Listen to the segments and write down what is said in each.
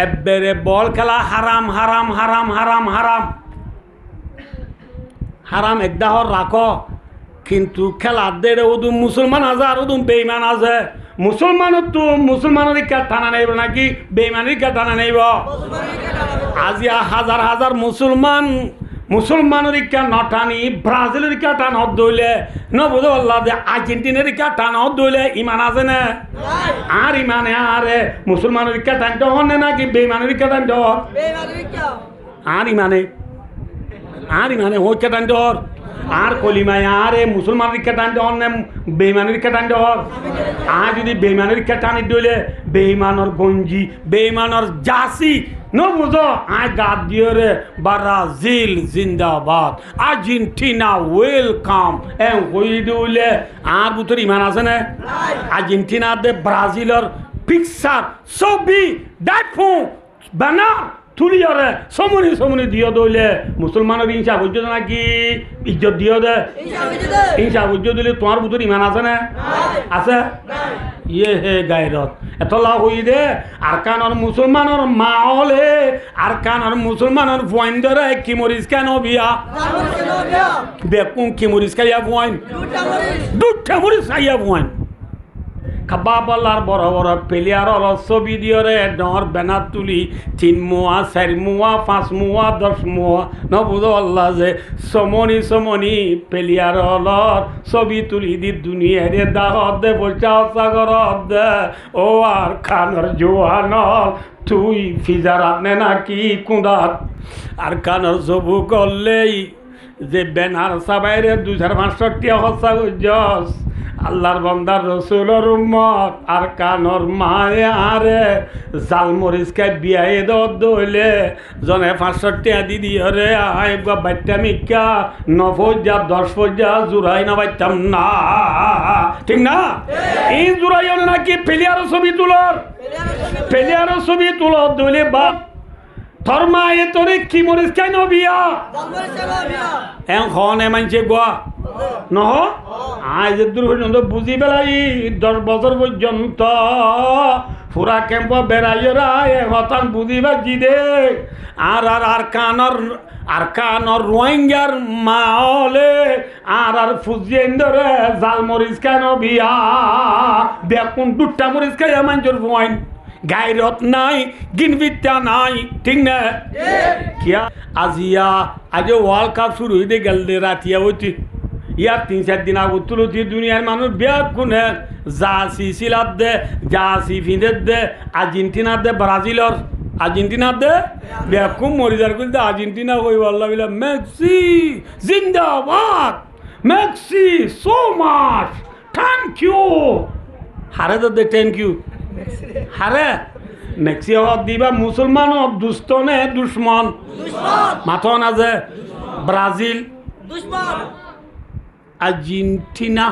এবারে বল খেলা হারাম হারাম হারাম হারাম হারাম হারাম একদাহর রাখো কিন্তু খেলা দেড়ে উদুম মুসলমান আছে আর উদুম বেইমান আছে মুসলমানের তো মুসলমানের কে টানা নেইব নাকি বেইমানের কে টানা নেইব আজি হাজার হাজার মুসলমানের কে নটানি ব্রাজিলের কে টানা দইলে ন বুঝো আল্লাহ যে আর্জেন্টিনার কে টানা দইলে ইমান আছে না আর ইমানে আরে মুসলমানের কে টানতে হন নাকি বেইমানের কে টানতে হন আর ইমানে হো কে টানতে হর আর কলিমায় আরে মুসলমানের কে টানতে হন না বেইমানের কে টানতে হর আর যদি বেইমানের কে টানি দইলে বেইমানের গঞ্জি বেইমানের জাসি ন বুঝো আয় গাদ দিয়ে রে ব্রাজিল জিন্দাবাদ আর্জেন্টিনা ওয়েলকাম এ হই দিলে আর বুতর ইমান আছে না আর্জেন্টিনা দে ব্রাজিলের পিকচার ছবি দেখো ব্যানার তুলিয়রে সমনি দিও দইলে মুসলমানের হিংসা বুঝছ নাকি ইজ্জত দিও দে হিংসা বুঝছ দিলে তোমার বুতর ইমান আছে না আছে ইয়ে হে গায়রত এতলা হই দে আরকানর মুসলমানের মা হলে আরকানর মুসলমানের পয়েন্টরে কি মরিস কেন বিয়া বেকুম কি মরিস খাইয়া পয়েন্ট দুটা মরিস খাইয়া পয়েন্ট খাবাবলার বড় বড় প্লেয়ার হল ছবি দিয়ে রে ডর ব্যানার তুলি 3 মুয়া 4 মুয়া 5 মুয়া 10 মুয়া ন বুঝো আল্লাহ যে সমনি প্লেয়ার হলর ছবি তুলি দি দুনিয়ারে দাহত দে বলছা সাগর দে ও আর খানর জোয়ানল তুই ফিজার আপনি নাকি কুঁদাত আর খানর সবু করলেই যে ব্যানার সাবাইরে 2500 টাকা খরচা করছস আল্লাহর বান্দার রসুলের উম্মত আর কানর মায়ে আরে জালমরিচ খাই বিয়াই দইলে জনে 500 টাকা দি দিয়ে রে আয় বাচ্চা মিকা 9 ফজা 10 ফজা জুড়াই না বাচ্চাম না ঠিক না এই জুড়াই নাকি প্লেয়ারের ছবি তুলর দইলে বাপ ধর্মা এ তোরে কি মরিস কেন বিয়া এখন মানছে গোয়া নহ আজ দুর্ঘটনা তো বুঝি বেলাই 10 বছর পর্যন্ত পুরা ক্যাম্প বেড়াইরা হতান বুঝি বাজি দে আর কানর রোহিঙ্গার মা হলে আর ফুজিয়েন্দরে জাল মরিচ কেন বিয়া দেখুন দুটা মরিচ খাইয়া মানজোর পয়েন্ট গায়রত নাই গিনবিদ্যা নাই ঠিক না কিয়া আজিয়া আজ ওয়ার্ল্ড কাপ শুরু হইতে গেল রাতিয়া হইতে ইয়ার 3-4 দিন আগে তুলতি দুনিয়ার মানুষ বিয়াক কোনে জাসি সিলাত দে জাসি ফিঁদে দে আর্জেন্টিনা দে ব্রাজিলর আর্জেন্টিনা দে বেকুম মরিজার কিন্তু আর্জেন্টিনা কইব আল্লাহ বিলা মেক্সি জিন্দাবাদ মেক্সি সো মাচ থ্যাংক ইউ হারে দে থ্যাংক ইউ হারে মেক্সি দিবা মুসলমান দুষ্ট নে দুশ্মন মাথন আছে ব্রাজিল আর্জেন্টিনা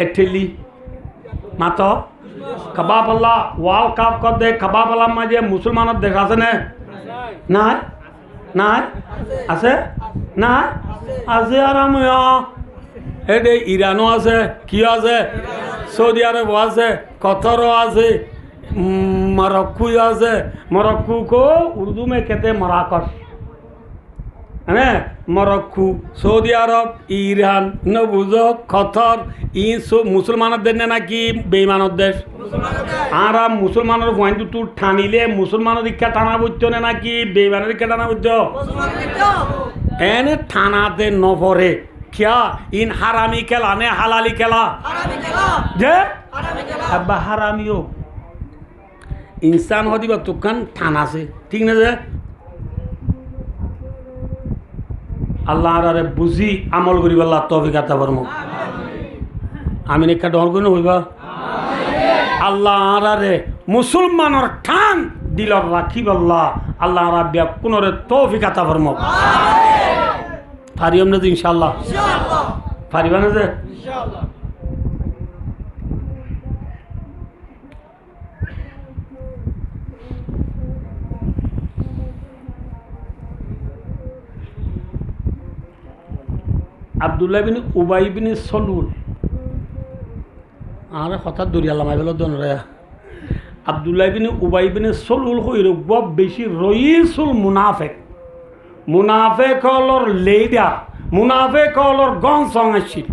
ইটালি মাত খাবাবলা ওয়ার্ল্ড কাপ দে খাবাবলা মাঝে মুসলমানের দেশ আছে না নাই নাই আছে না আছে আর আমি এডে ইরানও আছে কি আছে সৌদি আরব আছে কতরও আছে মরক্কো আছে মরক্কো কো উর্দু মে कहते मराकश है মরক্কো সৌদি আরব ইরান নবুজো কতর ই সব মুসলমানের দেশ নাকি বেঈমানের দেশ আর মুসলমানের পয়েন্ট তুই ঠানিলে মুসলমানের দীক্ষা টানা বুঝছ না নাকি বেঈমানের দীক্ষা টানা বুঝছ এনে থানাতে নভরে क्या इन हरामी खेला ने हलाली खेला जे अब हरामी हो इंसान हो दिबा तुकान थाना से ठीक ना जे আল্লাহ আরে বুঝি আমল করিব আল্লাহ তৌফিক আতা ফরমো আমিন একটা ডর কইনো হইবা আল্লাহ আরে মুসলমানের ঠান দিলর রাখিব আল্লাহ রাব্বিয়া কোনরে তৌফিক আতা ফরমো পারিম না ইনশাআল্লাহ পারিবা না যে ইনশাআল্লাহ আব্দুল্লাহ বিন উবাই বিন সলুল আর হঠাৎ দরিয়া লামাই বেল দন রে আব্দুল্লাহ বিন উবাই বিন সলুল হইর বেশি রইসুল মুনাফেক মুনাফেক হলর লেডা মুনাফেক হলর গং সং আসছিল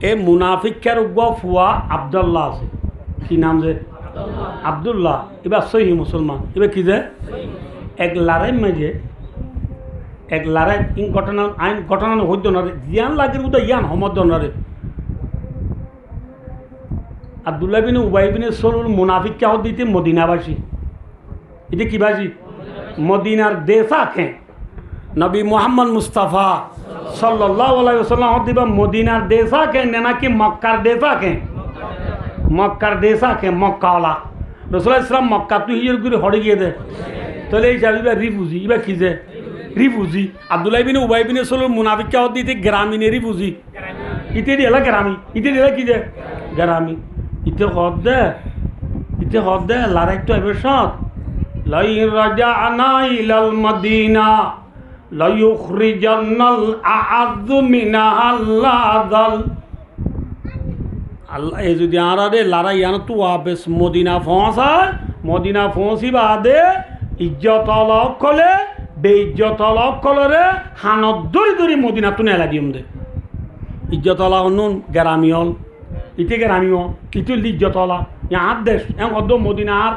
এ মুনাফিকের ফুয়া আব্দুল্লাহ আছে কি নাম যে আব্দুল্লাহ এবার সহি মুসলমান এবার কি যে এক লারে মেজে এক লারে ঘটনা আইন ঘটনা হইত না জিয়ান লাগের বোধ ইয়ান হমদ নরে আব্দুল্লাহ বিন উবাই বিন সলুল মুনাফিক কে দিতে মদিনাবাসী এটা কি বাসী মদিনার দেশা খে নবী মোহাম্মদ মুস্তাফা সাল্লাল্লাহু আলাইহি ওয়াসাল্লাম দিবা মদিনার দেশা কে নাকি মক্কার দেশা কে মক্কার দেশা কে মক্কাওয়ালা রাসূলুল্লাহ ইসলাম মক্কা তুই হিজর করে হড়ে গিয়ে দে তাহলে এই যাবি রিফুজি এবার কি যে রিফুজি আব্দুল্লাহ বিন উবাই বিন সলুল মুনাফিক কে দিতে গ্রামীণে রিফুজি ইতে দিলা গ্রামী ইতে দিলা কি যে গ্রামী ইতে হদ দে লারাই তো এবার সৎ লাই রাজানা ইলাল মদিনা লা ইউখরিজান্নাল আ'আযু মিনাল আযাল আল্লাহ এই যদি আরারে লারাই আন তু আবেস মদিনা পৌঁছা মদিনা পৌঁছি বাদে ইজ্জত অলক কলে বেইজ্জত অলক কলরে হানত দরি মদিনা তুনে এলা দিম দে ইজ্জত অলা নুন গ্রামিয়ল ইতে গ্রামিও ইতুল ইজ্জতলা ইয়ার দেশ এম অদ্দ মদিনার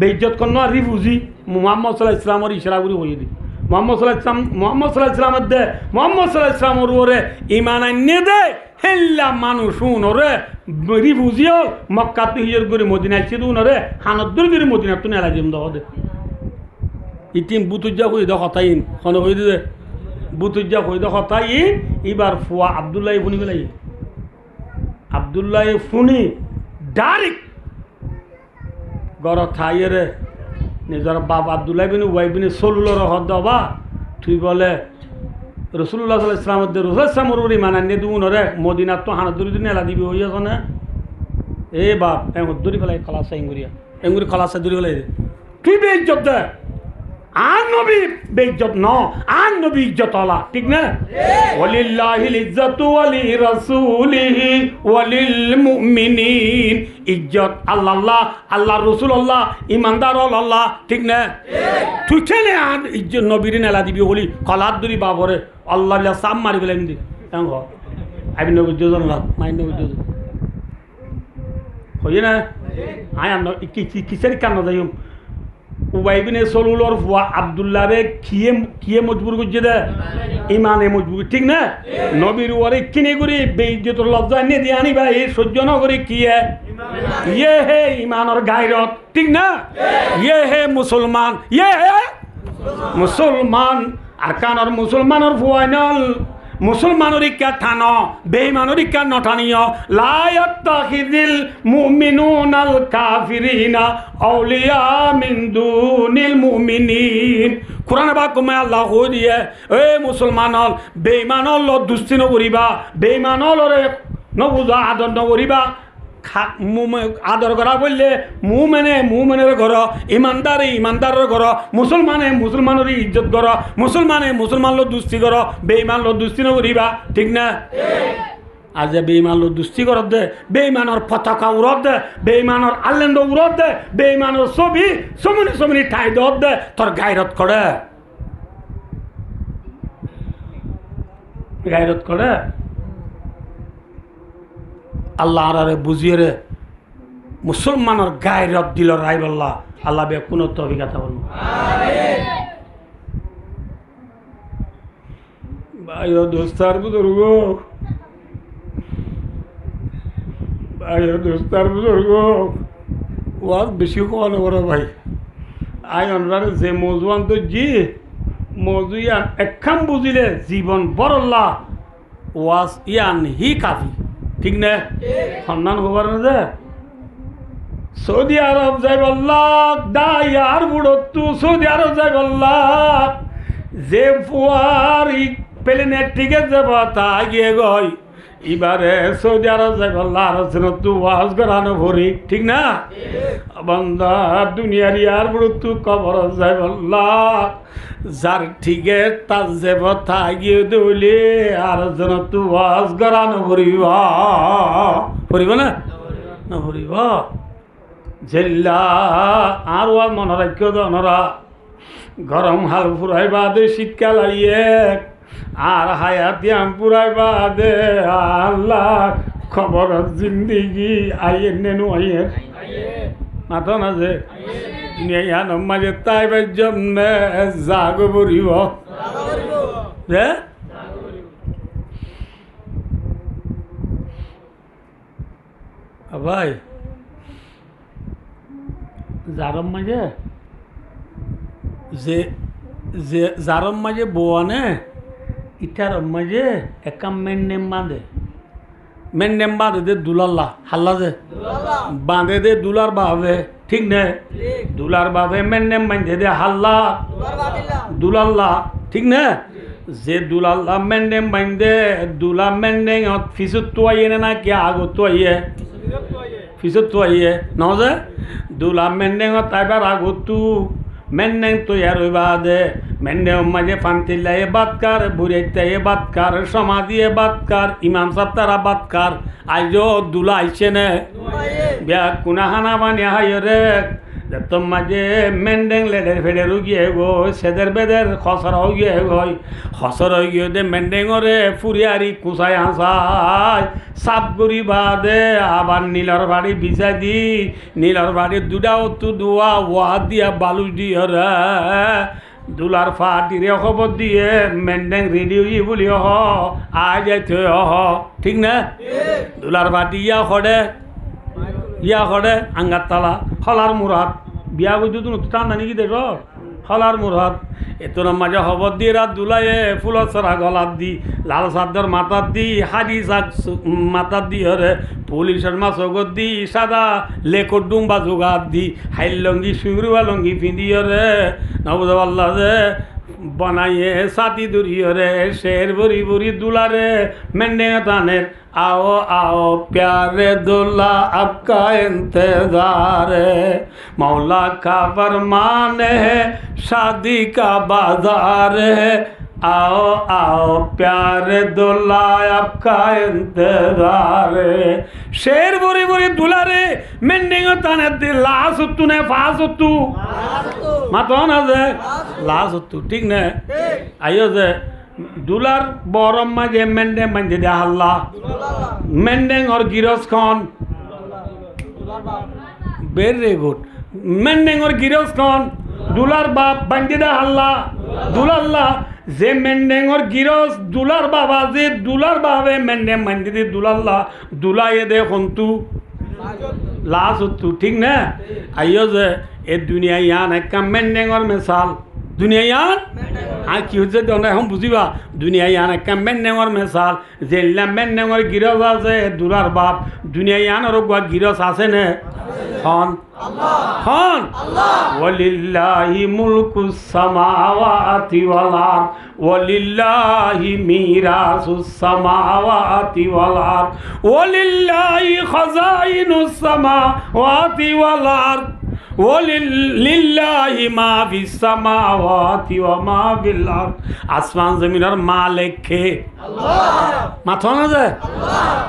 বেইজ্জত কন্ন রিফুজি মুহাম্মদ সাল্লাল্লাহু আলাইহি ইসলামের ইশারা করে হই দি মুহাম্মদ সাল্লাল্লাহু ইসলামের দে মুহাম্মদ সাল্লাল্লাহু ইসলামের ওরে ঈমান আননে দে হেল্লা মানুষ উনরে রিফুজিও মক্কা তে হিজর করে মদিনায় ছিল উনরে হানত দরি মদিনা তুনে এলা দিম দাও দে ইতিম বুতুজ্জা কই দ কথাইন কোন হই দে বুতুজ্জা কই দ কথাইন এবার ফুয়া আব্দুল্লাহ ইবনে গলাই আব্দুল্লাহ ফুনি ডাইরেক্ট গড় খাইয়ে নিজের বাপ আব্দুল্লাহ বিন উবাই বিন সলুলর হদ দবা তুই বলে রসুল্লাহ সাল্লাল্লাহু আলাইহি ওয়াসাল্লাম রসুল সামরুরি মানান্নে দুনরে মদিনাত তো হানা দরি দিন এলা দিবি হই আছে না এ বাপ এম দরি ফেলাই খলাসা এঙ্গুরি খলাসা দরি ফেলাই কি বেইজ্জত দে আর নবী বেইজ্জত ন আর নবী ইজ্জত আলা ঠিক না ওয়ালিল্লাহিল ইজ্জাতু ওয়ালি রাসূলিহি ওয়ালিল মুমিনিন ইজ্জত আল্লাহ আল্লাহ রাসূল আল্লাহ ইমানদার আল্লাহ ঠিক না তুই কেনে আর ইজ্জত নবীর নেলা দিবি বলি কলাত দরি বাবরে আল্লাহ বিলা সাম মারি ফেলেন দি এঙ্গ আইবি নবী দুজন না মাই নবী দুজন হই না আয় আন কিসের কান যাইম উবাই বিন সলুলর ফুয়া আব্দুল্লাহ রে কিয়ে মজবুর করছে দে ইমানে মজবুর ঠিক না নবীর ওরে কিনে করে বেইজ্জতর লজ্জা নে দিয়ে আনি ভাই সহ্য ন করে কিয়ে ইয়ে হে ইমানর গায়রত ঠিক না ইয়ে হে মুসলমান ইয়ে হে মুসলমান আর কানর মুসলমানর ফুয়া নল মুসলমানের ইকা থান বেঈমানের ইকা নঠানিয় লা ইয়াত্তাখিযুল মুমিনুনাল কাফিরিনা আউলিয়া মিন দুনিল মুমিনিন কুরআনে বা কমে আল্লাহ কই দিয়ে এ মুসলমানল বেঈমানল দুস্তি নকরিবা বেঈমানলরে নবুজা আদর নকরিবা আদর করা বললে মুমেনের ঘর ইমানদারের ঘর মুসলমানের ইজ্জত কর মুসলমান লো দুস্তি কর বেঈমান লো দুস্তি নকরিবা ঠিক না আর যে বেঈমান লো দুস্তি করত দে বেঈমানের পতাকা উড়ত দে বেঈমানের আল্লেন্ড উড়ত দে বেঈমানের ছবি সমনি ঠাই দত দে তোর গায়রত করে আল্লাহ আরে বুঝিয়ে রে মুসলমানের গায়রত দিল রাইবল্লাহ আল্লাহ বে কোন তৌফিক আতা করুন ভাই ও দোস্তার বুজুর্গ ওয়াজ বেশি কোয়ানো বড় ভাই আই অনরারে যে মজুয়ান তো জি মজুয়ান একখান বুঝিলে জীবন বড়ল্লাহ ওয়াজ ইয়ান হি কাফি ঠিক না সন্ধান হবার না যে সৌদি আরব যাই বল্লাহ দায়ার বুড়ো সৌদি আরব যাই বল্লাহ যে ফুয়ার প্লেনের টিকেট যাব তা গিয়ে গই এবারে সৌদি আরব যাই বললা আর তু ওয়াজ করানো ভরি ঠিক না বন্ধা দুনিয়ার ইয়ার বড় কবর যাই বললা যার ঠিকে তার যে কথা গিয়ে দৌলে আর তু ওয়াজ করানো ভরিব ভরিব না না ভরিব জেল্লা আর ওয়াজ মনে রাখিও দনরা গরম হাল ফুরাইবা দে শীতকাল আইয়ে আর হায়াতিয়াম পুরাইবা দে আল্লাহ খবর জিন্দিগি আইয়ের নেনু আইয়ের মাথা না যে ইয়ানোর মাঝে তাইবার জন্য জাগ বরিব যে ভাই যারম মাঝে যে যে যারম মাঝে বোয়ানে ইটার মাঝে একা মেন্নেম বাঁধে দে দুলাল্লা হাল্লা যে বাঁধে দে দুলার বাঁধে ঠিক নে দুলার বাঁধে মেন্নেম বাঁধে দে হাল্লা দুলাল্লা ঠিক না যে দুলাল্লা মেন্নেম বাঁধে দুলা মেন্নেং ফিসুত তো আইয়ে না কি আগত তো আইয়ে ফিসুত তো আইয়ে ন যে দুলা মেন্নেং তাইবার আগত তু মেন্নেং তো ইয়ার বাদে মেন্নে মাঝে ফান্তিল্লা এ বাতকার বুড়াইতে এ বাতকার সমাধি এ বাতকার ইমাম সাত্তারা বাতকার আইজো দুলা আইছে নে বিয়া কুনাহানা বানিয়া হাই রে তোর মাঝে মেন্ডেং লেডের ফেডেরও গিয়ে গো সেদের বেদের খসরাও গিয়ে গই খসর হয়ে গিয়ে দে মেন্ডেঙরে ফুরিয়ারি কুচাই হাসাই সাপ গরি বাদে আবার নীলর বাড়ি ভিজাই দি নীলর বাড়ি দুটাও তু দুয়া ওয়া দিয়া বালু দিয়ে রে দুলার ফাটিরে খবর দিয়ে মেন্ডেং রেডি হই বলি হ আয় যাইতে হ ঠিক না দুলার ফাটি ইয়া খড়ে আঙ্গার তালা হলার মুরাদ বিয়া বুঝু তো টান নাকি দেখ হলার মুরাদ এতর মাঝে খবর দিয়ে রাত দুলাইয়ে ফুলের সরা গলার দি লাল সাদ্দর মাথার দি হাড়ি শাক মাথার দি হরে পুলিশের মাছ গর দি সাদা লেকর ডুম্বা জোগার দি হাইল লঙ্গি সুগরুয়া লঙ্গি পিঁধি হরে নবুজ আল্লাহ যে बनाइए साथी दुरियो रे शेर बुरी बुरी दुला रे मैंने तानेर आओ आओ प्यारे दुल्ला आपका इंतजार है मौला का फरमान है शादी का बाजार है आओ आओ प्यारे दुल्ला आपका इंतजार है शेर बुरी बुरी दुला रे मैंने तानेर दिल लास तू ने फास तू মাতো না যে লাশ হতো ঠিক না আইও যে দুলার বরম মাঝে মেন্ডে বান্ধে দে হাল্লা মেন্ডেং ওর গিরস খন ভেরি গুড মেন্ডেং ওর গিরস খন দুলার বাপ বান্ধে দে হাল্লা দুলাল্লা যে মেন্ডেং ওর গিরস দুলার বাবা যে দুলার বাবে মেন্ডে বান্ধে দে দুলাল্লা দুলাইয়ে দে হন্তু লাশ হতো ঠিক না আইও যে এ দুনিয়া ইয়ান একটা মেন্ডেঙর মেসাল দুনিয়া ইয়ান আর কি হচ্ছে এখন বুঝিবা দুনিয়া ইয়ান একটা মেন্ডেঙর মেসাল যেলা মেন্ডেঙর গিরস আছে দুলার বাপ দুনিয়া ইয়ানের গোয়া গিরস আছে নে হন হন ওয়ালিল্লাহি মুলকুস সামাওয়াতি ওয়াল আরদ ওয়ালিল্লাহি মিরাসুস সামাওয়াতি ওয়াল আরদ ওয়ালিল্লাহি খাযাইনুস সামাওয়াতি ওয়াল আরদ ওয়ালিল্লাহি মা ফিস সামাওয়াতি ওয়া মা ফিল আরদ আসমান জমিনের মালিক কে अल्लाह माथा ना जाए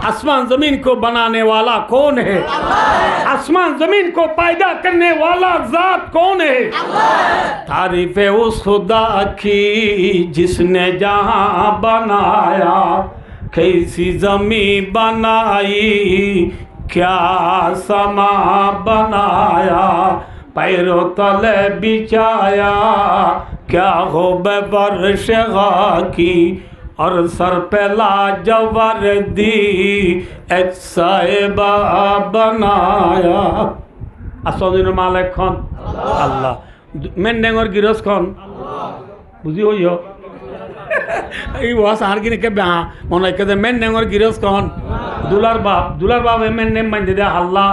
आसमान जमीन को बनाने वाला कौन है आसमान जमीन को पैदा करने वाला जात कौन है तारीफ है उस खुदा की जिसने जहां बनाया कैसी जमीन बनाई क्या समा बनाया पैरों तले बिछाया क्या हो बर्श की और सर पे लाजवर दी एक साहिबा बनाया আসদিন মালিক খন আল্লাহ মেন্ডেঙর গিরস খন বুঝি হইও এই ওয়াস আর কিনে কে বেহা মনে হয় যে মেন্ডেঙর গিরস খন দুলার বাপ মেন্ডেম বান্ধে দে আল্লাহ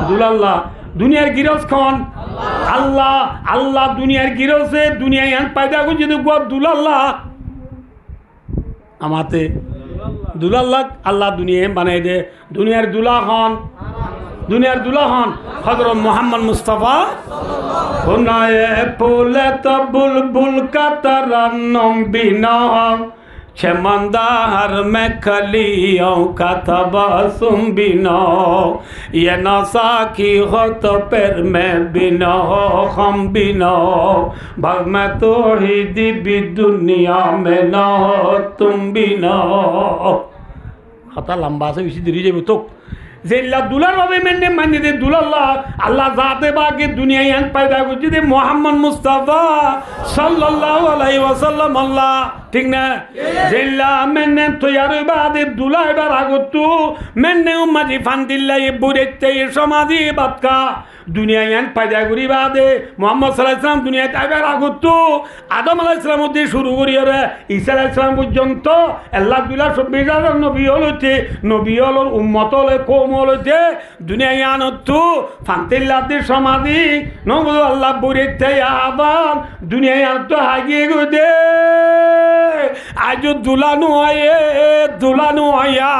দুলাল্লাহ দুনিয়ার গিরস খন আল্লাহ আল্লাহ দুনিয়ার গিরসে দুনিয়া ইয়ান পায়দা করে যদি গোয়া দুলাল্লাহ আমাতে দুলাল্লাহ আল্লাহ দুনিয়া বানাই দে দুনিয়ার দুলা হন হযরত মুহাম্মদ মুস্তাফা হুনায়ে ফুলে তো বুলবুল কা তরান্নুম বিনা चमंदार में कलियों का तबसुम बिनो ये नशा की हो तो पैर में बिनो हम बिनो भग में तोड़ी दी भी दुनिया में न हो तुम बिनो खता लंबा से इसी दरी जे तो जेल्ला दुलार बाबे मैंने मानी दे दुलाल्लाह अल्लाह जाते बाकी दुनिया यहाँ पैदा कुछ दे मोहम्मद मुस्तफा सल्लल्लाहु अलैहि वसल्लम अल्लाह ठीक ना जेल्ला मैंने तो यार बादे दुलार बारागुत्तु मैंने उम्मती फंदिल्ला ये बुरे ते समाधि बात का दुनिया यहाँ पैदा करी बादे मोहम्मद सल्लल्लाहु अलैहि वसल्लम दुनिया ताइबर आगुत्तु आदम अलैहिस सलाम उद्दे शुरू करी रे ঈসা আলাইহিস সালাম পর্যন্ত আল্লাহ দুলা সব্বিজার নবী হলতে নবী হল উম্মত হলে কওম হলতে দুনিয়া ইয়ানতু ফান্তিল্লাদের সমাধি নবু আল্লাহ বুরিতে আবান দুনিয়া ইয়ানতু হাগিয়ে গদে আজ দুলানো আয়া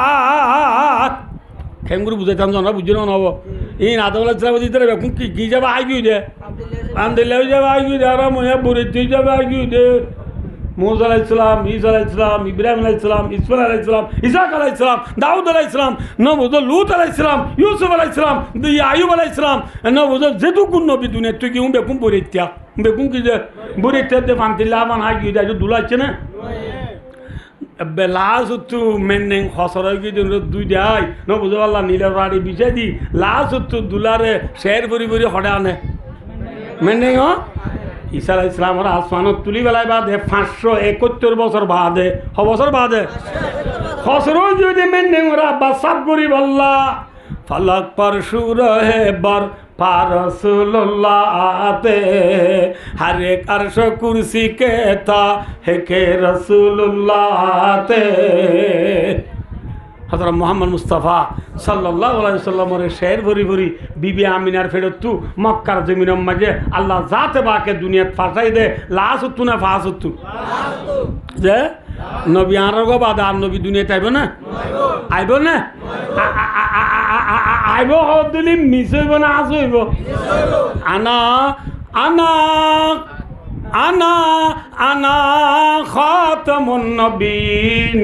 কেমগুলো বুঝাইতাম জানা বুঝলো না হবো এই আদম আলাইহিস সালাম দিতে বেকুন কি যাবে আগিয়ে দে আন্দে যাবে আগিয়ে দে আর মনে বুরিতে যাবে আগিয়ে দে मूसा अलैहिस्सलाम ईसा अलैहिस्सलाम इब्राहिम अलैहिस्सलाम इस्माइल अलैहिस्सलाम इसाक अलैहिस्सलाम दाऊद अलैहिस्सलाम नबुदो लूत अलैहिस्सलाम यूसुफ अलैहिस्सलाम आयुब अलैहिस्सलाम नबुदो जेदु कुन नबी दुनिया तुई की उम्बे कुन बोरित्या उम्बे कुन की बोरित्या दे फांतिल्ला मान हागी दे जो दुला चने बेलास तू मैंने खसरा की दिन दुई जाय नबुदो अल्लाह नीला राडी बिछा दी लास तू दुलारे शेर भरी भरी हटाने मैंने हो ঈসা আলাইহিস সালামের আসমানত তুলি বেলায় বাদে 571 বছর বাদে হ বছর বাদে খসরো যদি মেনে ওরা বাসাব করি আল্লাহ ফলক पर সুর হে বার পারসুল্লাহ আতে হর এক আরশ কুরসি কে তা হে কে রাসূলুল্লাহ আতে हज़रत मोहम्मद मुस्तफ़ा सल्लल्लाहु अलैहि वसल्लम और शेर भरी भरी बीबी आमिनार फेरतु मक्कार जमीन मजे अल्लाह जाते बाके दुनिया फासाई दे लासुतु ना फासुतु जे नबी आरो बाद आर नबी दुनिया आइबो ना आइबो हदुली मिस हइबो ना आस हइबो आना आना आना आना खातमुन नबीन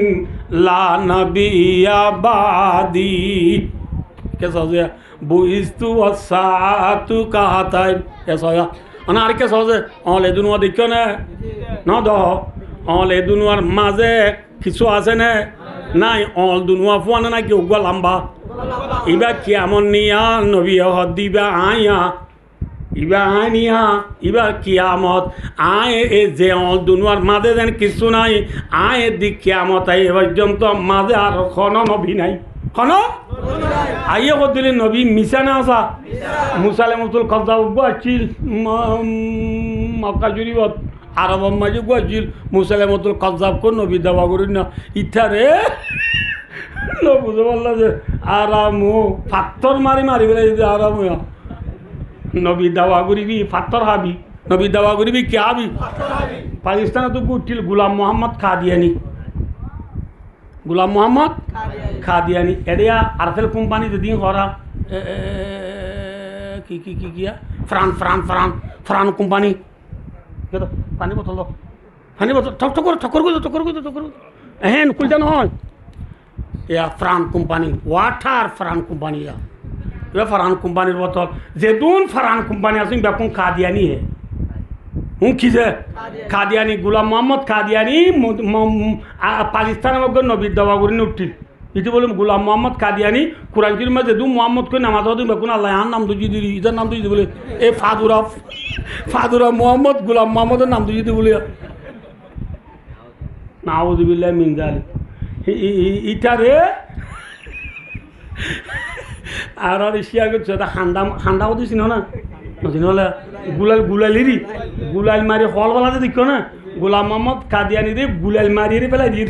ला नबिया बादी कैसा हो गया बुइस्तु वसातु कहता है कैसा हो गया अनार कैसा हो गया ऑले दुनुआ देखो ना दो ऑले दुनुआर माजे किसु आसे ने নাই অল দুনুয়া ফুয়ানা না কি উগা লম্বা ইবা কিয়ামন নিয়া নবী হদিবা আয়া ইবা আনিয়া ইবা কিয়ামত আয় এ যে অল দুনুয়ার মাঝে যেন কিছু নাই আয় দি কিয়ামত আই পর্যন্ত মাঝে আর কোনো নবী নাই কোনো আইয়ে কদিলে নবী মিশা না আসা মুসা আলাইহিস কজ্জা উগা আছিল মক্কা জুরিবত আরব মাঝে গুয়াছিল মুসা আলাইহিস কজ্জাব কো নবী দাওয়া করি না ইথারে বুঝতে পারলাম যে আরামু পাথর মারি মারি বেড়ে যদি আরাম নবী দাওয়া করিবি পাথর হাবি নবী দাওয়া করিবি কে হাবি পাকিস্তানে তো গুটিল গুলাম মোহাম্মদ খাদিয়ানি এরিয়া আরসেল কোম্পানি যেদিন করা কি কিয়া ফ্রান কোম্পানি পানি বোতল ঠকর হ্যাঁ খুলতে নহয় এয়া Fran company water Fran company এবার ফরান কোম্পানির বোতল যেদুন ফরান কোম্পানি আসুন বেকুন কাদিয়ানি হে খিজে কাদিয়ানি গুলাম মোহাম্মদ কাদিয়ানি পাকিস্তানের মধ্যে নবীর দাওয়া করে উঠছিল ইতি বলুন গুলাম মোহাম্মদ কাদিয়ানি কোরআন কিরিমা যেদু মোহাম্মদ করে নামাজ হতো বেকুন আল্লাহ আর নাম তো যদি ইদার নাম তো যদি বলে এ ফাদুরা মোহাম্মদ গুলাম মোহাম্মদের নাম তো যদি বলে নাউযুবিল্লাহ মিন যালিক ইটারে আর এশিয়া করছে হান্ডাও দিছি না নহলে গুলাল মারি হল বলাতে দেখো না গোলাম মোহাম্মদ কাদিয়ানি রে গুলাল মারিয়ে ফেলাই দিয়ে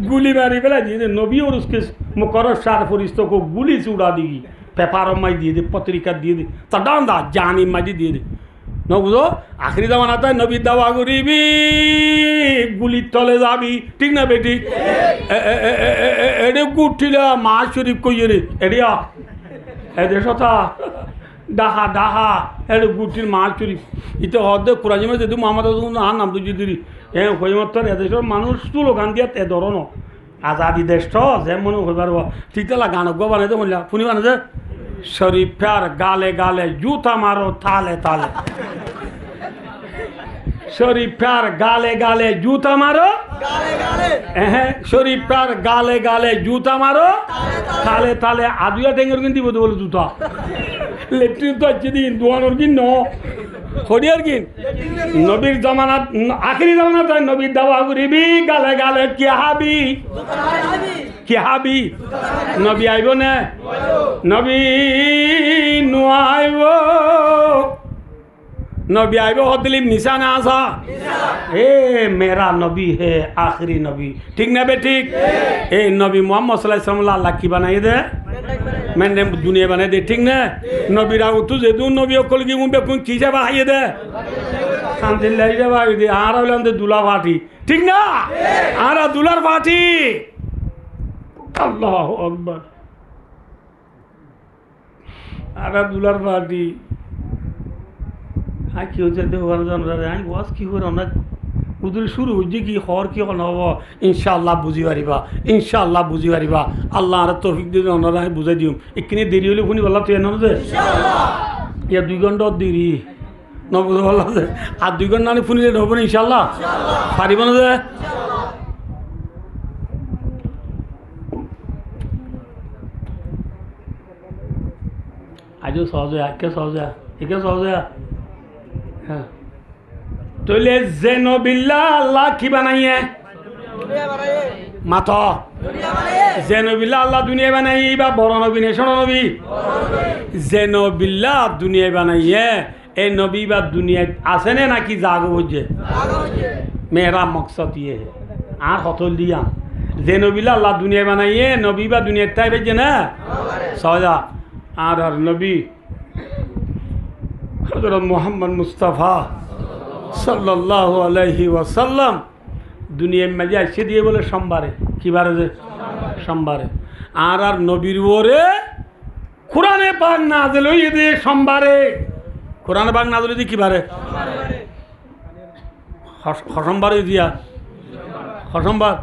গুলি মারি ফেলাই দিয়ে নবী और उसके मुकर्रर 4 फरिश्तों को गुली से उड़ा देगी पेपर माई दिए दे पत्रिका दिए दे तडांदा जानी माजी दिए दे বুঝো আখরি জামানা তাই নবীর দাওয়া করিবি গুলির তলে যাবি ঠিক না বেটি এডে গুঠিলা মা শরীফ কইয়ে রে এডিয়া এদের সতা ডাহা ডাহা এডে গুটির মা শরীফ ইতে হদে কুরাজিমে যদি মোহাম্মদ নাম তো যদি হ্যাঁ কইমত্তর এদেশের মানুষ তুলো গান দিয়া তে ধরন আজাদি দেশ যে মনে হয়ে পারব ঠিক তালা গান গো বানাইতে বললা শুনি বানাইছে শরীফার গালে গালে জুতা মারো তালে তালে শরীফার গালে গালে জুতা মারো হ্যাঁ শরীফার গালে গালে জুতা মারো তালে তালে আদুয়া টেঙ্গর কিন দিব বলে জুতা লেট্রিন তো আছে দিন দোয়ানোর কিন ন হরিয়ার কিন নবীর জামানাত আখেরি জামানাত নবীর দাওয়া করিবি গালে গালে কি হাবি কি হাবি নবী আইব না নবী নুয়াইব নবী আইব হদলিম নিশানা আসা এ মেরা নবী হে আখরি নবী ঠিক না বে ঠিক এই নবী মোহাম্মদ সাল্লাল্লাহু আলাইহি ওয়াসাল্লাম আল্লাহ কি বানাই দে মেনে দুনিয়া বানাই দে ঠিক না নবীরা উতু যে দু নবী অকল কি মুবে কোন কি যাবা হাইয়ে দে আলহামদুলিল্লাহ যাবা দে আর হইলাম দে দুলা ফাটি ঠিক না আর দুলার ফাটি আল্লাহু আকবার আর দুলার ফাটি আই কি হচ্ছে দেখো জানারে আই ওয়াজ কি করে অনেক উদুল শুরু হচ্ছে কি হর কি হন হব ইনশাআল্লাহ বুঝি পারিবা ইনশাআল্লাহ বুঝি পারিবা আল্লাহ আর তৌফিক দিয়ে ওনারা বুঝাই দিম এখানে দেরি হলে শুনি বললা তুই এনে যে ইয়া 2 ঘন্টা দেরি নবুঝ বললা যে আর 2 ঘন্টা আনি শুনিলে হব না ইনশাআল্লাহ পারিব না যে আজও সহজে একে সহজে একে সহজে হ্যাঁ তইলে জেনবিল্লা আল্লাহ কি বানাইয়ে মাথা জেনবিল্লা আল্লাহ দুনিয়া বানাই বা বড় নবী নে ছোট নবী জেনবিল্লা দুনিয়া বানাইয়ে এই নবী বা দুনিয়া আছে না নাকি জাগো হচ্ছে মেরা মকসদ ইয়ে আর হতল দিয়া জেনবিল্লা আল্লাহ দুনিয়া বানাইয়ে নবী বা দুনিয়া তাই বেজে না সহজা আর নবী হযরত মুহাম্মদ মুস্তাফা সাল্লাল্লাহু আলাইহি ওয়াসাল্লাম দুনিয়ার মাঝে আসে দিয়ে বলে সোমবারে কি বারে যে সোমবারে আর নবীর ওরে কোরআনে পাক নাযিল হইয়ে দিয়ে সোমবারে কোরআনে পাক নাযিল হইয়ে কি বারে সোমবারে দিয়া সোমবার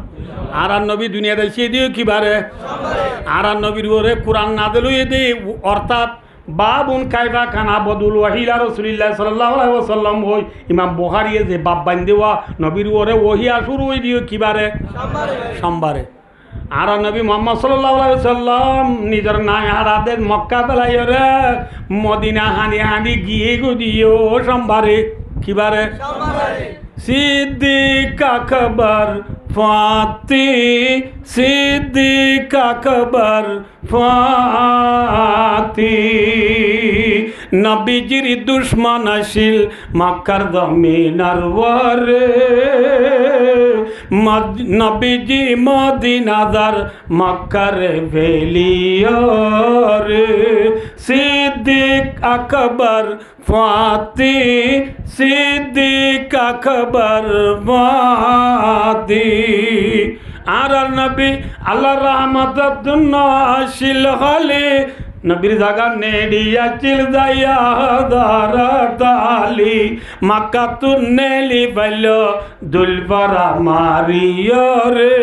আর নবী দুনিয়াতে এসে দিয়ে কি বারে আর নবীর ওরে কোরআন নাযিল হইয়ে দিয়ে অর্থাৎ বাবুন কাইবা খানা বদুল ওয়াহিলা রাসূলুল্লাহ সাল্লাল্লাহু আলাইহি ওয়াসাল্লাম হই ইমাম বুখারী যে বাব বান্দেওয়া নবীর ওরে ওহিয়া শুরু হই দিও কিবারে সোমবারে আর নবী মুহাম্মদ সাল্লাল্লাহু আলাইহি ওয়াসাল্লাম নিজের নাই হারাতে মক্কা বেলায়রে মদিনা হানি হানি গিয়ে গো দিও সোমবারে কিবারে সোমবারে সিদ্দিক আকবর ফাতি সিদ্দিক আকবর ফাতি নবীজির দুশ্মন আসিল মক্কার জমিনার ওরে নবীজি মদিনাদার মক্কার ভেলিয়রে সিদ্দিক আকবর ফাতি সিদ্দিক আকবর ফাতি আর নবী আল্লাহ রহমতের জন্য আসিল হলে নবীর জাগা নেড়িয়া চিল যাইয়া দারা তালি মাক্কা তুর নেলি বাইল দুলবরা মারিয় রে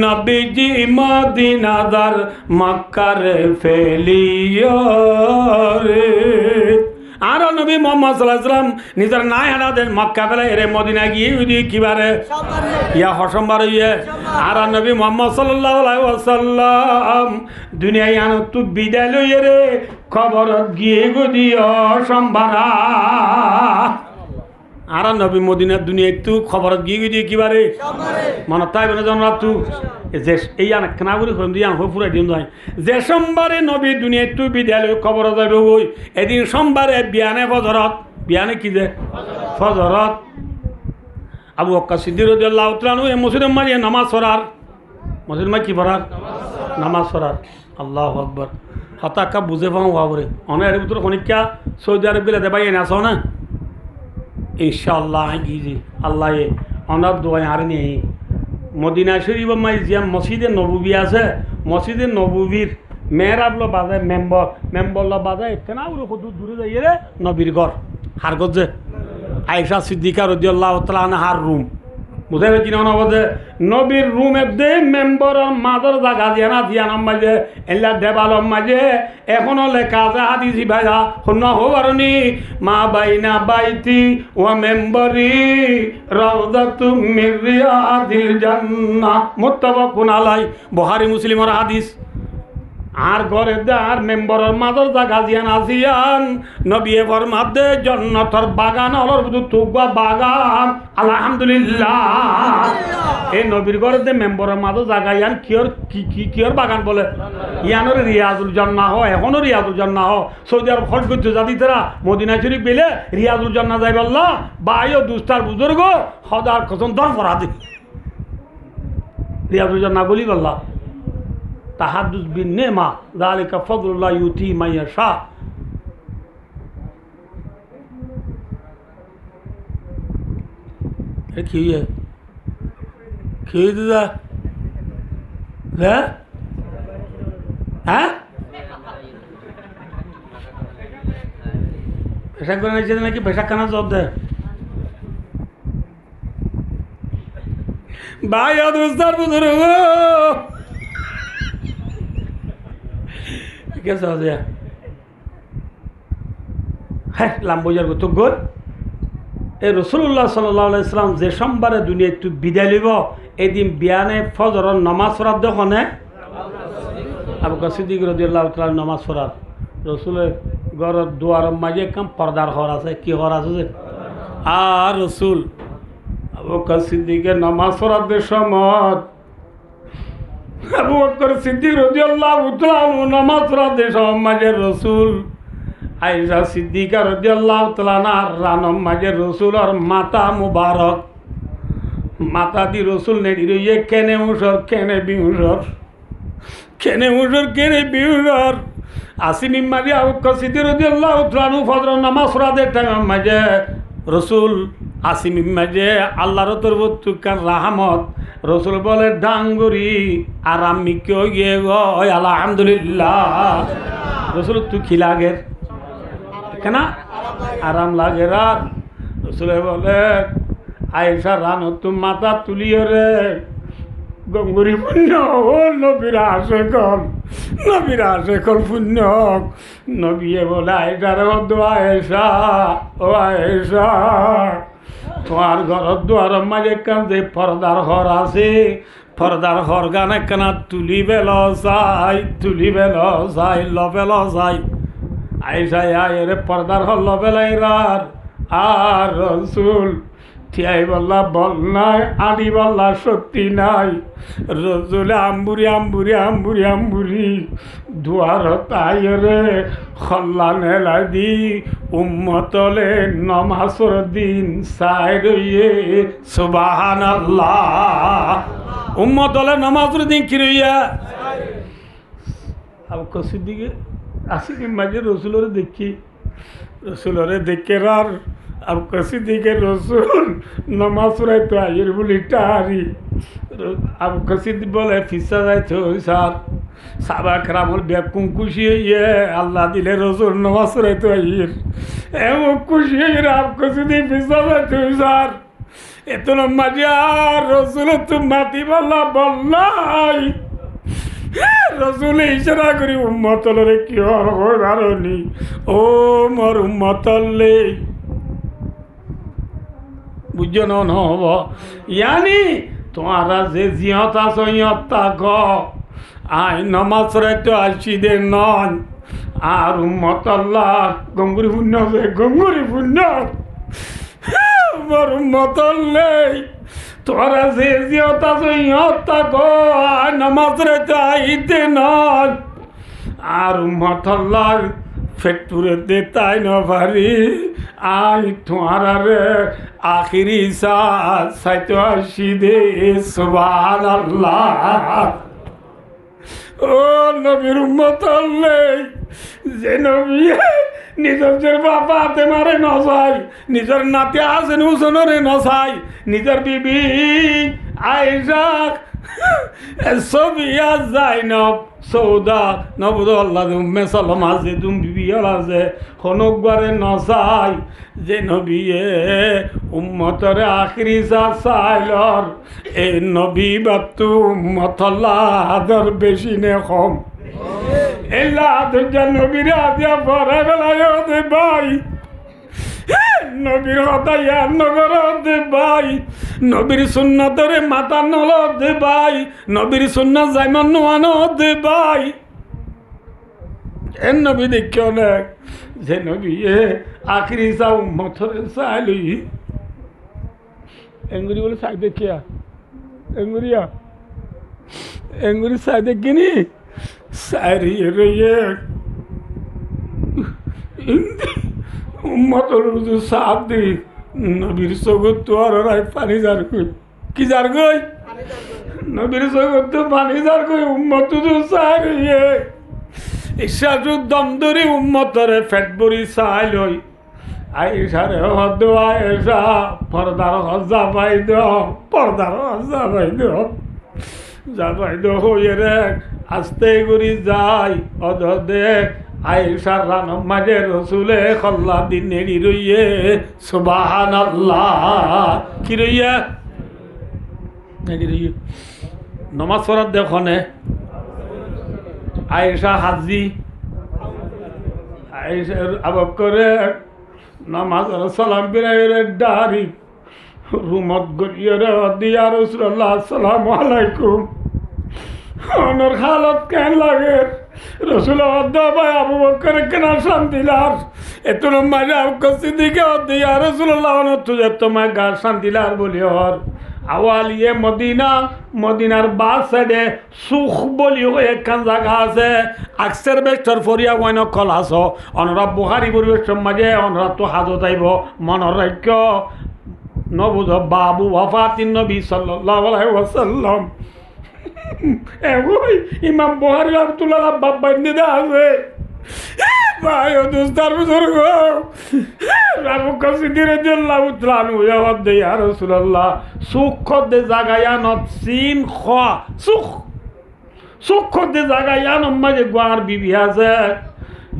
নবীজি মদিনাদার মক্কার ফেলিয় রে আর নবী মুহাম্মদ সাল্লাল্লাহু আলাইহি ওয়াসাল্লাম নিজের নাই হারাতেন মক্কা বেলায় এরে মদিনা গিয়ে কিবারে ইয়া হসম্বার ইয়ে আর নবী মুহাম্মদ সাল্লাল্লাহু আলাইহি ওয়াসাল্লাম দুনিয়ায় আনত বিদায় লইয়ে রে খবরত গিয়ে গো দিও সম্ভারা আর নবী মদিনার দুনিয়ায় তু খবরত গিয়ে গিয়ে কিবারে মনে তাই বলে জানা তু যে এই আন খানাগুড়ি হন দিয়ে হয়ে পুরাই দিন যায় যে সোমবারে নবী দুনিয়ায় তুই বিদ্যালয় খবর যাবে ওই এদিন সোমবারে বিয়ানে ফজরত বিয়ানে কি যে ফজরত আবু বকর সিদ্দিক রাদিয়াল্লাহু তাআলা আনহু এই মসজিদের মাঝে নামাজ পড়ার মসজিদের মাঝে কি পড়ার নামাজ পড়ার আল্লাহু আকবার হতাক্কা বুঝে পাও বাবরে অনেক ভিতর খনিকা সৌদি আরব গেলে দেবাই এনে আসো না ইনশাআল্লাহ গিয়েছি আল্লাহ অনার দোয়াই আর নেই মদিনা শরীফ মাই জিয়া মসজিদে নবুবী আছে মসজিদে নবুবীর মেহরাবলো বাজায় মেম্বরলো বাজায় কেনা কত দূরে যাইয়ে রে নবীর ঘর হারগত যে আয়েশা সিদ্দিকা রাদিয়াল্লাহু তাআলা হার রুম বুঝাই পেয়েছি না বলছে নবীর রুম একদে মেম্বরের মাদর জায়গা দিয়া না দিয়া নাম মাঝে এলা দেবালম মাঝে এখনো লেখা আছে হাদিসি ভাইয়া শূন্য হবারনি মা বাইনা বাইতি ও মেম্বরি রাউদাতু মির রিয়াদিল জান্নাহ মুত্তাফাকুন আলাই বুখারী মুসলিমের হাদিস আর ঘরে আর মেম্বরের মাদর জায়গা জিয়ান আসিয়ান নবিয়ে ফরমাদে জন্নতর বাগান অলর বুধু তুবা বাগান আলহামদুলিল্লাহ এই নবীর ঘরে দে মেম্বরের মাদর জায়গা ইয়ান কিয়র বাগান বলে ইয়ানোর রিয়াজুল জান্নাহ এখনো রিয়াজুল জান্নাহ সৌদি আরব খরচ করতে জাতি তারা মদিনা শরীফ পেলে রিয়াজুল জান্নাহ যাই বললা বাইও দুস্তার বুজুর্গ হদার কসম দর ফরাদি রিয়াজুল জান্নাহ বলি বললা তাহাদুস বিন নেমা যালিকা ফাদলুল্লাহ ইউতি মান ইয়াশা এ কি দিদা হ্যাঁ পেশাক করে নিয়েছে নাকি পেশাক খানা জব দেয় ভাই দুস্তার বুজুর্গ কেসে আছে হ্যাঁ লাম্বজার গো তো গোল এই রসুল্লাহ সাল্লাল্লাহু আলাইহি সাল্লাম যে সোমবারে দুনিয়া একটু বিদায় লিব এদিন বিয়ানে ফজরের নমাজ পড়ার দোকানে আবু বকর সিদ্দিক রাদিয়াল্লাহু তাআলা নমাজ পড়ার রসুলের ঘরের দুয়ারের মাঝে কাম পর্দার ঘর আছে কি ঘর আছে যে আর রসুল আবু বকর সিদ্দিকের নমাজ পড়ার সময় আবু বকর সিদ্দিক রাদিয়াল্লাহু তাআলা নামাজ পড়াতে সমাজের রাসূল আয়েশা সিদ্দিকা রাদিয়াল্লাহু তাআলা রানম মাঝে রাসূল আর মাথা মুবারক মাথা দি রাসূল নেড়ি রইয়ে কেনে মুসর কেনে বিউসর আসিমি মারি আবু বকর সিদ্দিক রাদিয়াল্লাহু তাআলা ফজর নামাজ পড়াতে টাইম মাঝে রাসূল আসিমি মাঝে আল্লাহর তরফ থেকে রাহমত রসুল বলে ডাঙ্গুরি আর আমি কেউ গিয়ে গো আলহামদুলিল্লাহ রসুল তুই কি লাগে কেন আরাম লাগে রাত রসুলে বলে আয়েশা রান তুম মাথা তুলিও রে গঙ্গুরি পুণ্য ও নবীরা আসে কল পুণ্য নবীয়ে বলে আয়েশার আয়েশা ও আয়েশা তোমার ঘর দুয়ার মাঝে কান যে পর্দার ঘর আছে পর্দার ঘর গানে কানা তুলি বেল যাই লবেল যাই আইসা আয়ের পর্দার ঘর লবেলাই আর রসুল ঠিয়াই বললা বল নাই আনি বললা শক্তি নাই রসুলে আম্বুরি দুয়ার তাইরে খল্লা নেলা দি উম্মতলে নমাজর দিন সাই রইয়ে সুবহানাল্লাহ উম্মতলে নমাজর দিন কি রইয়া আবু বকর সিদ্দিক আসি মাঝে রসুলরে দেখে আর আবু বকর সিদ্দিকের রসুল নমাজ পড়াইতো আইয়ের বলি টারি আবু বকর সিদ্দিক বলে ফিসা যাইতো স্যার সাবা খারামর বেকুম খুশি হইয়ে আল্লাহ দিলে রসুল নমাজ পড়াইতো আইয়ের এমন খুশি হইয়ে আবু বকর সিদ্দিক ফিসা যাইতো স্যার এত মাঝে আর রসুল তো মাতি বললাই রসুলে ইশারা করি উম্মতলরে কি হরনি ও মোর উম্মতলে বুঝছো ন হব ইয়ানি তোমারা যে জিয়ত আছো ইয়ত থাক আই নমাজ রাইতো আসি দে নন আর উম্মতল্লাহ গঙ্গুরি পুণ্য আছে গঙ্গুরি পুণ্য মোর উম্মতলে তোরা যে জিয়ত আছো ইয়ত থাক আই নমাজ রাইতো আইতে নন আর উম্মতল্লাহ ফেটপুরে দে তাই নভারি আই তোমারে আখিরি সাইতো আসি দে সুবহানাল্লাহ ও নবীর উম্মত নেই যে নবী নিজের বাবা হাতে মারে নসাই, নিজের নাতি আসেন হুসনরে নসাই, নিজের বিবি আয়েশা সবিয়া জাইনব সৌদা নবুদ আল্লাহ উম্মে সালামা যে তুম বিবি আছে হনকবারে নসাই যে নবিয়ে উম্মতরে আখরি চাইলর এই নবী বাতু উম্মতল্লাহ আদর বেশি নে কম এল্লা দুজন নবীর আদিয়া পরে বেলায় দে ভাই নবীর হতাইয়া নগর দে ভাই নবীর সুন্নতরে মাতা নল দে ভাই নবীর সুন্নত জাইমান নোয়ানো দে ভাই এর নবী দেখে অনেক যে নবী আখরি চা উম্মতরে চাইলি এঙ্গুরি বলে চাই দেখিয়া এঙ্গুরিয়া এঙ্গুরি চাই দেখিনি সারি রইয়ে উম্মতর সাপ দি নবীর চকুত তো আর পানি যার কই কি যার কই নবীর চকুত তো পানি যার কই উম্মত তো সারি ইশাজু দম ধরি উম্মতরে ফেট বড়ি চাই লই আইসারে হদ আয়েশা পর্দার হজা পাই দাও পর্দার হজা পাই দাও যাবাই দো হইয়ে রে আস্তে করি যাই অদ দেখ আয়েশার রানম মাঝে রসুলে খল্লা দিন নেড়ি রইয়ে সুবহানাল্লাহ কি রইয়ে নেড়ি রইয়ে নমাজ পড়ার দেখনে আয়েশা হাজি আয়েশার আবাব করে নামাজ সালাম বিরাইরে ডারি রুমত গড়িয়ে রে দিয়া রাসূলুল্লাহ আসসালামু আলাইকুম অনর হালত কেন লাগে রসুল ভাই আবু বকর কেন শান্তিলার এত মাঝে আবকসি দিকে দিয়া রসুল্লাহ তুঝে তোমার গা শান্তিলার বলি হর আওয়ালিয়ে মদিনা মদিনার বাস সাইডে সুখ বলি একখান জায়গা আছে আকসের বেষ্টর ফরিয়া ওয়াইন কলাস অনরা বুহারি পরিবেশ মাঝে অনরা তো হাজত আইব মনের রাখ্য নবুঝ বাবু ওয়াফাতিন নবী সাল্লাল্লাহু আলাইহি ওয়াসাল্লাম এগোই ইমাম বুহারি আব্দুল্লাহ বাপ বাইন্দে দা আছে ভাই ও দোস্তার বুজুর্গ রাবু কাসিদির রাদিয়াল্লাহু তাআলা ওয়া দে ইয়া রাসূলুল্লাহ সুখ দে জাগায়া নত সিন খ সুখ দে জাগায়া নমাজে গোয়ার বিবি আছে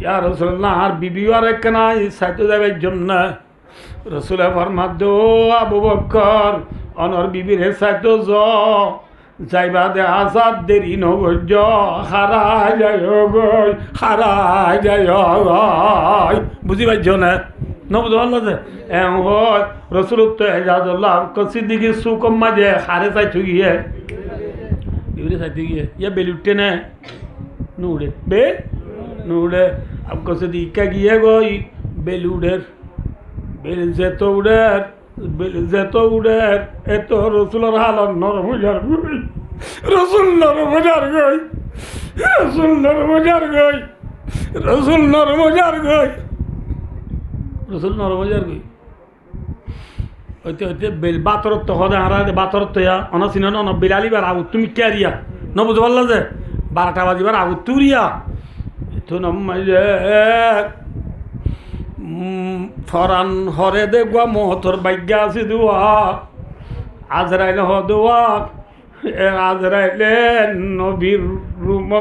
ইয়া রাসূলুল্লাহ আর বিবি আর কেনা সাইতো জায়গার জন্য রাসূল ফরমাদ দো আবু বকর অনর বিবির সাইতো জ যাইবা দে আজাদ দেরি নগজ হারাই যায় গই হারাই যায় গই বুঝি পাইছ না নবুঝ আল্লাহ যে এম হয় রসুলত্ব এজাজুল্লাহ সিদ্দিকি সুকম মাঝে হারে চাইছু গিয়ে বিবরি চাইতে গিয়ে ইয়া বেল উঠতে না নুড়ে বে নুড়ে আপকো সিদ্দিকা গিয়ে গই বেলুডের বেল যেত উড়ের যেত উড়ের এত রসুলের হালত নরম হইয়ার গই রসুল নরম হইয়ার গই রসুল নরম হইয়ার গই রসুল নরম হইয়ার গই রসুল নরম হইয়ার গই হইতে হইতে বেল বাতরত্ব হদে হারা বাতরত্ব ইয়া অনসিন ন বিলালিবার আউ তুমি ক্যারিয়া ন বুঝতে পারলা যে 12টা বাজিবার আউ তুরিয়া এত নমাইলে ফরান হরে দেখবা মহতর ভাগ্য আছে দুয়া আজরাইল হ দুয়া আজরাইলে নবীর রুমত